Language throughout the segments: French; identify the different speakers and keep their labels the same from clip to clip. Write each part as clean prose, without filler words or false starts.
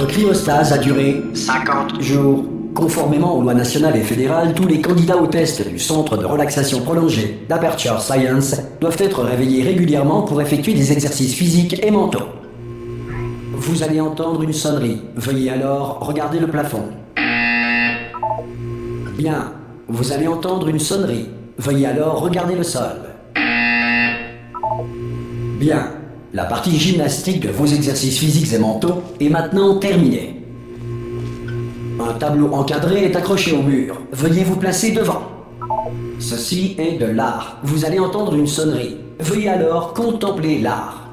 Speaker 1: cryostase a duré 50 jours. Conformément aux lois nationales et fédérales, tous les candidats au test du Centre de relaxation prolongée d'Aperture Science doivent être réveillés régulièrement pour effectuer des exercices physiques et mentaux. Vous allez entendre une sonnerie. Veuillez alors regarder le plafond. Bien. Vous allez entendre une sonnerie. Veuillez alors regarder le sol. Bien. La partie gymnastique de vos exercices physiques et mentaux est maintenant terminée. Un tableau encadré est accroché au mur. Veuillez vous placer devant. Ceci est de l'art. Vous allez entendre une sonnerie. Veuillez alors contempler l'art.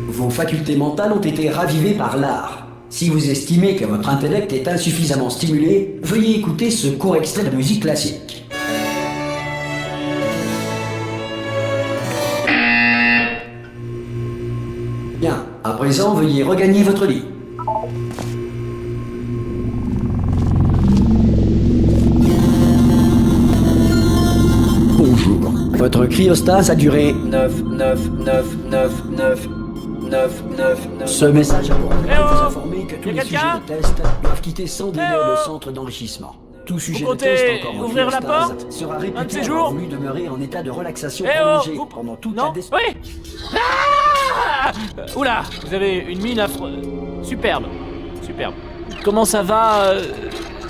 Speaker 1: Vos facultés mentales ont été ravivées par l'art. Si vous estimez que votre intellect est insuffisamment stimulé, veuillez écouter ce court extrait de musique classique. Bien, à présent, veuillez regagner votre lit. Bonjour. Votre cryostase a duré 9. Ce message a pour objet de vous informer que tous les sujets de test doivent quitter sans délai le centre d'enrichissement. Tout sujet de test encore en
Speaker 2: ouvrir la
Speaker 1: cryostase
Speaker 2: porte
Speaker 1: sera
Speaker 2: un de
Speaker 1: réputé
Speaker 2: ces
Speaker 1: avoir
Speaker 2: jours
Speaker 1: voulu demeurer en état de relaxation prolongée pendant toute la
Speaker 2: Oui. Oula, vous avez une mine affreuse. Superbe. Comment ça va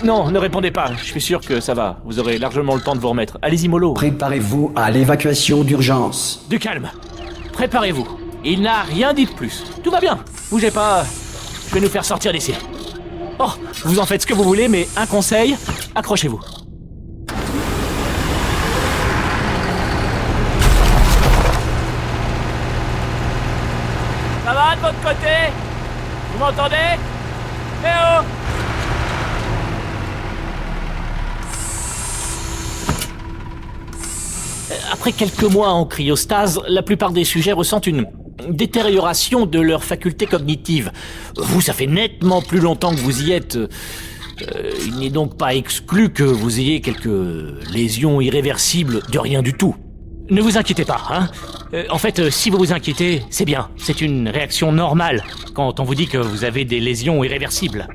Speaker 2: Non, ne répondez pas, je suis sûr que ça va. Vous aurez largement le temps de vous remettre. Allez-y, mollo.
Speaker 1: Préparez-vous à l'évacuation d'urgence.
Speaker 2: Du calme. Préparez-vous. Il n'a rien dit de plus. Tout va bien. Bougez pas. Je vais nous faire sortir d'ici. Oh, vous en faites ce que vous voulez, mais un conseil, accrochez-vous. Ça va de votre côté? Vous m'entendez? Eh oh! Après quelques mois en cryostase, la plupart des sujets ressentent une détérioration de leurs facultés cognitives. Vous, ça fait nettement plus longtemps que vous y êtes. Il n'est donc pas exclu que vous ayez quelques lésions irréversibles de rien du tout. Ne vous inquiétez pas, hein. En fait, si vous vous inquiétez, c'est bien. C'est une réaction normale quand on vous dit que vous avez des lésions irréversibles.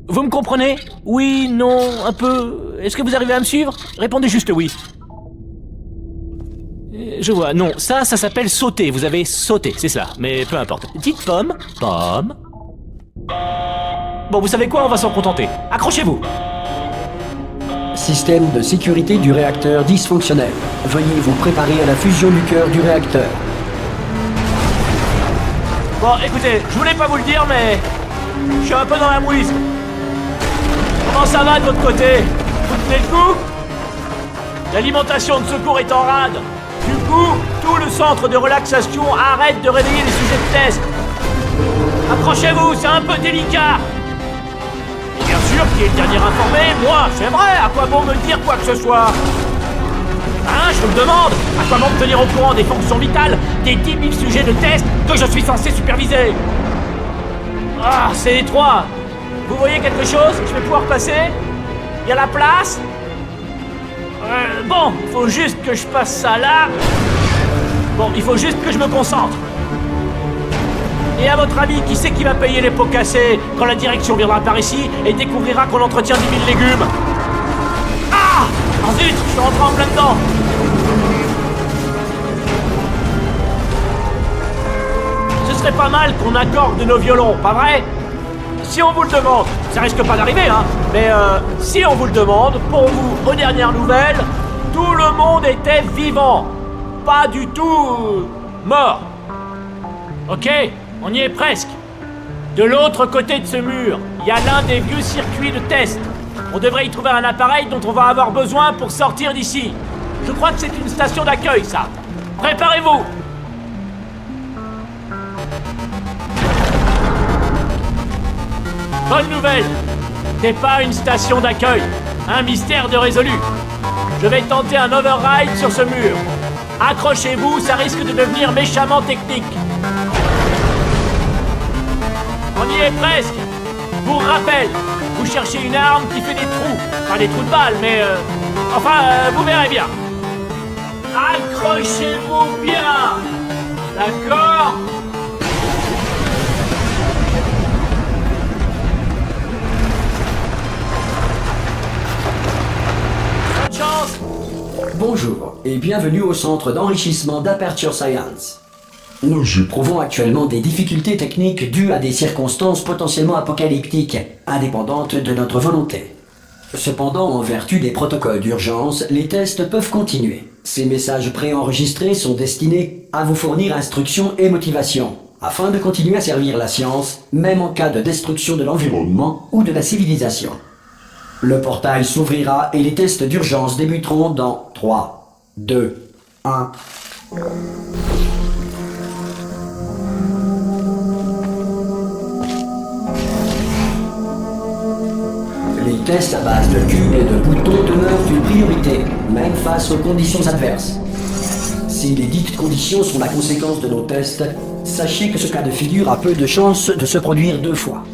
Speaker 2: Vous me comprenez? Oui, non, un peu... Est-ce que vous arrivez à me suivre? Répondez juste oui. Je vois, non, ça s'appelle sauter, vous avez sauté, c'est ça, mais peu importe. Dites pomme. Bon, vous savez quoi, on va s'en contenter. Accrochez-vous.
Speaker 1: Système de sécurité du réacteur dysfonctionnel. Veuillez vous préparer à la fusion du cœur du réacteur.
Speaker 2: Bon, écoutez, je voulais pas vous le dire, mais... je suis un peu dans la mouise. Comment ça va de votre côté? Vous tenez le coup? L'alimentation de secours est en rade. Du coup, tout le centre de relaxation arrête de réveiller les sujets de test. Accrochez-vous, c'est un peu délicat. Et bien sûr, qui est le dernier informé? Moi, c'est vrai, à quoi bon me dire quoi que ce soit? Hein, je vous le demande, à quoi bon me tenir au courant des fonctions vitales des 10 000 sujets de test que je suis censé superviser? Ah, c'est étroit. Vous voyez quelque chose? Je vais pouvoir passer? Il y a la place? Bon, faut juste que je passe ça là. Bon, il faut juste que je me concentre. Et à votre avis, qui c'est qui va payer les pots cassés quand la direction viendra par ici et découvrira qu'on entretient 10 000 légumes? Ah! Oh zut, je suis rentré en plein dedans. Ce serait pas mal qu'on accorde nos violons, pas vrai? Si on vous le demande, ça risque pas d'arriver, hein, mais si on vous le demande, pour vous, aux dernières nouvelles, tout le monde était vivant. Pas du tout mort. Ok, on y est presque. De l'autre côté de ce mur, il y a l'un des vieux circuits de test. On devrait y trouver un appareil dont on va avoir besoin pour sortir d'ici. Je crois que c'est une station d'accueil, ça. Préparez-vous. Bonne nouvelle! C'est pas une station d'accueil. Un mystère de résolu. Je vais tenter un override sur ce mur. Accrochez-vous, ça risque de devenir méchamment technique. On y est presque. Pour rappel, vous cherchez une arme qui fait des trous. Pas des trous de balles, mais... vous verrez bien. Accrochez-vous bien. D'accord. Bonne chance.
Speaker 1: Bonjour et bienvenue au centre d'enrichissement d'Aperture Science. Nous éprouvons actuellement des difficultés techniques dues à des circonstances potentiellement apocalyptiques, indépendantes de notre volonté. Cependant, en vertu des protocoles d'urgence, les tests peuvent continuer. Ces messages préenregistrés sont destinés à vous fournir instructions et motivation, afin de continuer à servir la science, même en cas de destruction de l'environnement ou de la civilisation. Le portail s'ouvrira et les tests d'urgence débuteront dans 3, 2, 1... Les tests à base de cubes et de boutons demeurent une priorité, même face aux conditions adverses. Si les dites conditions sont la conséquence de nos tests, sachez que ce cas de figure a peu de chances de se produire 2 fois.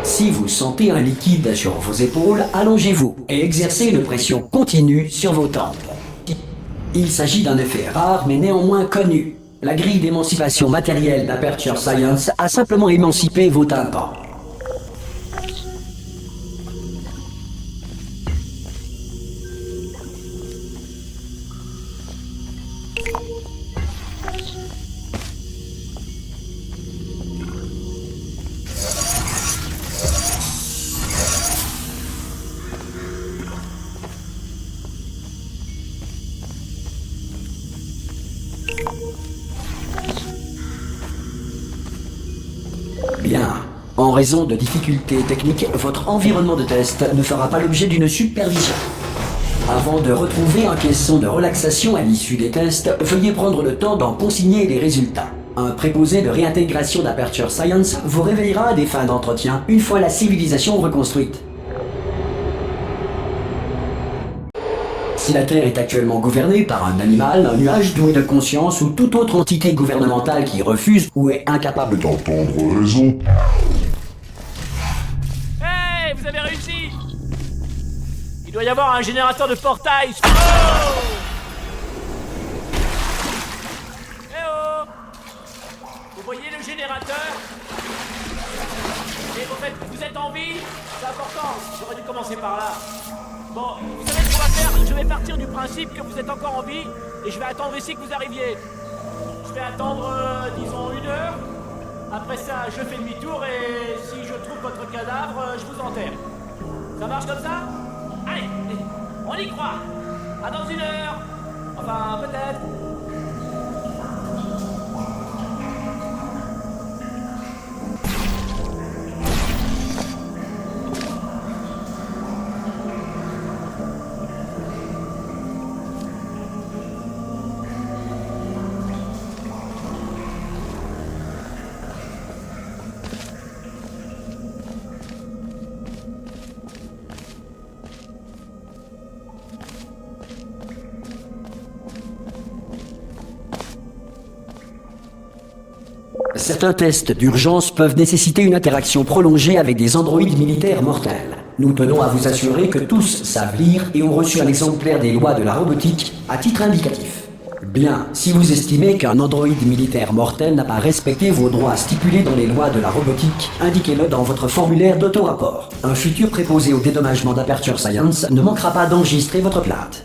Speaker 1: Si vous sentez un liquide sur vos épaules, allongez-vous et exercez une pression continue sur vos tempes. Il s'agit d'un effet rare mais néanmoins connu. La grille d'émancipation matérielle d'Aperture Science a simplement émancipé vos tympans. Bien. En raison de difficultés techniques, votre environnement de test ne fera pas l'objet d'une supervision. Avant de retrouver un caisson de relaxation à l'issue des tests, veuillez prendre le temps d'en consigner les résultats. Un préposé de réintégration d'Aperture Science vous réveillera à des fins d'entretien une fois la civilisation reconstruite. Si la Terre est actuellement gouvernée par un animal, un nuage doué de conscience ou toute autre entité gouvernementale qui refuse ou est incapable
Speaker 3: d'entendre raison.
Speaker 2: Hey, vous avez réussi. Il doit y avoir un générateur de portail. Oh, eh oh. Vous voyez le générateur? Et vous êtes en vie? C'est important, j'aurais dû commencer par là. Bon, vous savez ce qu'on va faire? Je vais partir du principe que vous êtes encore en vie et je vais attendre ici que vous arriviez. Je vais attendre, disons, 1 heure. Après ça, je fais demi-tour et si je trouve votre cadavre, je vous enterre. Ça marche comme ça? Allez, on y croit. À dans 1 heure. Enfin, peut-être.
Speaker 1: Certains tests d'urgence peuvent nécessiter une interaction prolongée avec des androïdes militaires mortels. Nous tenons à vous assurer que tous savent lire et ont reçu un exemplaire des lois de la robotique à titre indicatif. Bien, si vous estimez qu'un androïde militaire mortel n'a pas respecté vos droits stipulés dans les lois de la robotique, indiquez-le dans votre formulaire d'auto-rapport. Un futur préposé au dédommagement d'Aperture Science ne manquera pas d'enregistrer votre plainte.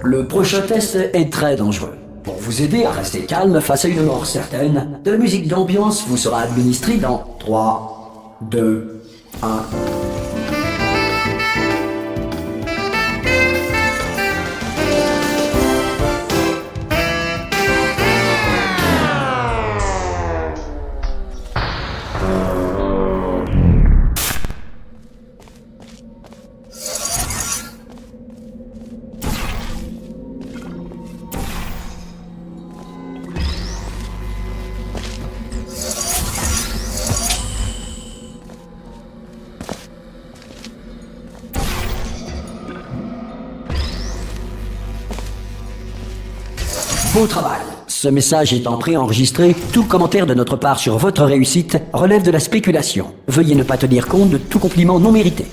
Speaker 1: Le prochain test est très dangereux. Pour vous aider à rester calme face à une mort certaine, de la musique d'ambiance vous sera administrée dans 3, 2, 1... Beau travail. Ce message étant préenregistré, tout commentaire de notre part sur votre réussite relève de la spéculation. Veuillez ne pas tenir compte de tout compliment non mérité.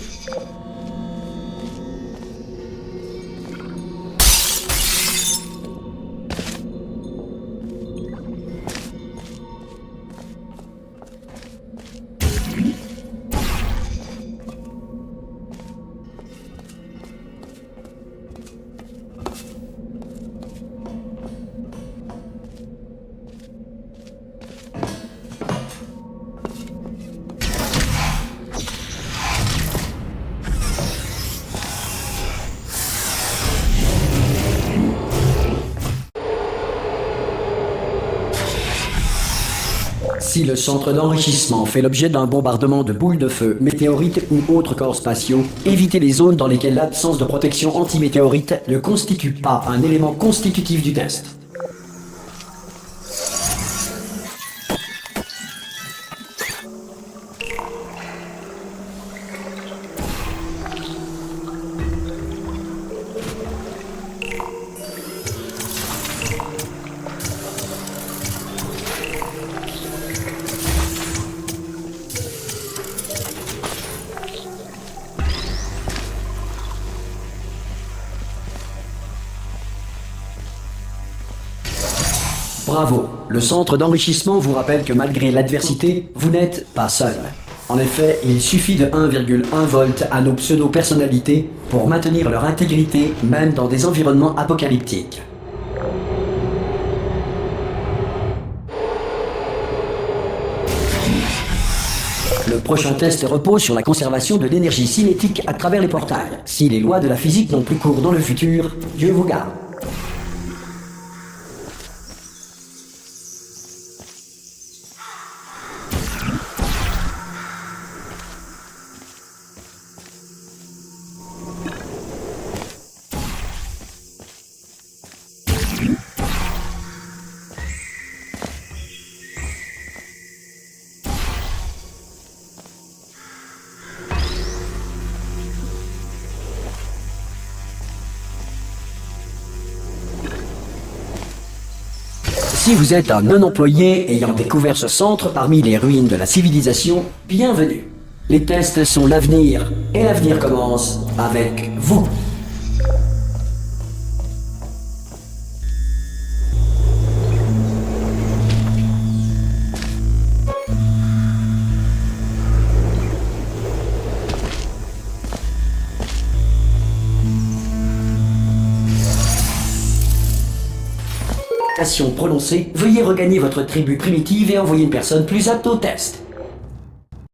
Speaker 1: Si le centre d'enrichissement fait l'objet d'un bombardement de boules de feu, météorites ou autres corps spatiaux, évitez les zones dans lesquelles l'absence de protection antimétéorite ne constitue pas un élément constitutif du test. Bravo, le centre d'enrichissement vous rappelle que malgré l'adversité, vous n'êtes pas seul. En effet, il suffit de 1,1 volt à nos pseudo-personnalités pour maintenir leur intégrité même dans des environnements apocalyptiques. Le prochain test repose sur la conservation de l'énergie cinétique à travers les portails. Si les lois de la physique n'ont plus cours dans le futur, Dieu vous garde. Si vous êtes un non-employé ayant découvert ce centre parmi les ruines de la civilisation, bienvenue. Les tests sont l'avenir, et l'avenir commence avec vous. Prononcée, veuillez regagner votre tribu primitive et envoyer une personne plus apte au test.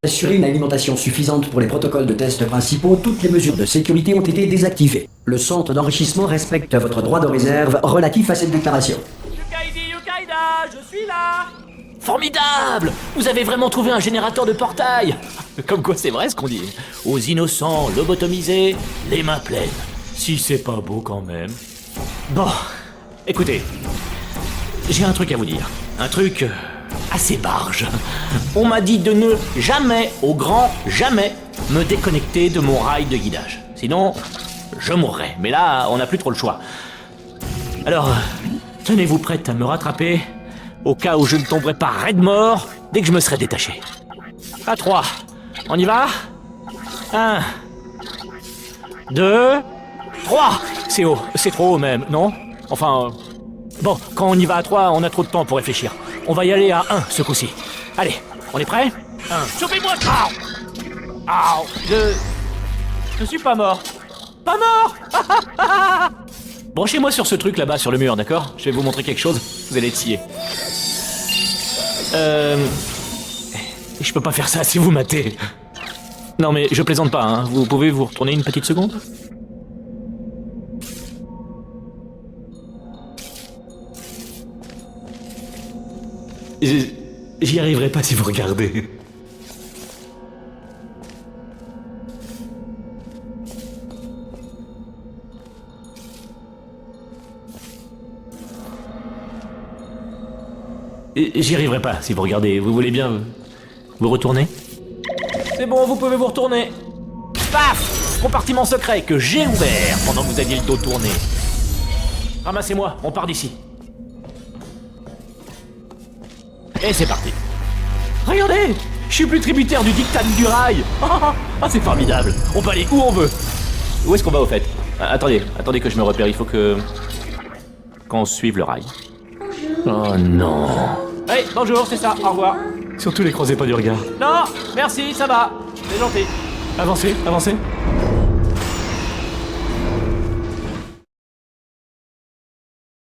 Speaker 1: Assurer une alimentation suffisante pour les protocoles de test principaux, toutes les mesures de sécurité ont été désactivées. Le centre d'enrichissement respecte votre droit de réserve relatif à cette déclaration.
Speaker 2: Yukaida, je suis là! Formidable! Vous avez vraiment trouvé un générateur de portail! Comme quoi c'est vrai ce qu'on dit. Aux innocents lobotomisés, les mains pleines. Si c'est pas beau quand même. Bon, écoutez. J'ai un truc à vous dire. Un truc assez barge. On m'a dit de ne jamais, au grand jamais, me déconnecter de mon rail de guidage. Sinon, je mourrais. Mais là, on n'a plus trop le choix. Alors, tenez-vous prête à me rattraper, au cas où je ne tomberai pas raide mort dès que je me serai détaché. À 3. On y va? 1, 2, 3. C'est haut. C'est trop haut même, non? Enfin... Bon, quand on y va à 3, on a trop de temps pour réfléchir. On va y aller à 1 ce coup-ci. Allez, on est prêts? 1. Sauvez-moi! Je suis pas mort. Pas mort! Branchez-moi sur ce truc là-bas sur le mur, d'accord? Je vais vous montrer quelque chose. Vous allez être sciés. Je peux pas faire ça si vous matez. Non mais je plaisante pas, hein. Vous pouvez vous retourner une petite seconde? J'y arriverai pas si vous regardez. J'y arriverai pas si vous regardez. Vous voulez bien vous retourner? C'est bon, vous pouvez vous retourner. Paf! Compartiment secret que j'ai ouvert pendant que vous aviez le dos tourné. Ramassez-moi, on part d'ici. Et c'est parti. Regardez, je suis plus tributaire du diktat du rail. Ah, c'est formidable. On peut aller où on veut. Où est-ce qu'on va au fait? Attendez que je me repère, il faut qu'on suive le rail. Oh non. Hey, bonjour, c'est ça, au revoir. Surtout les croisez pas du regard. Non, merci, ça va. C'est gentil. Avancez.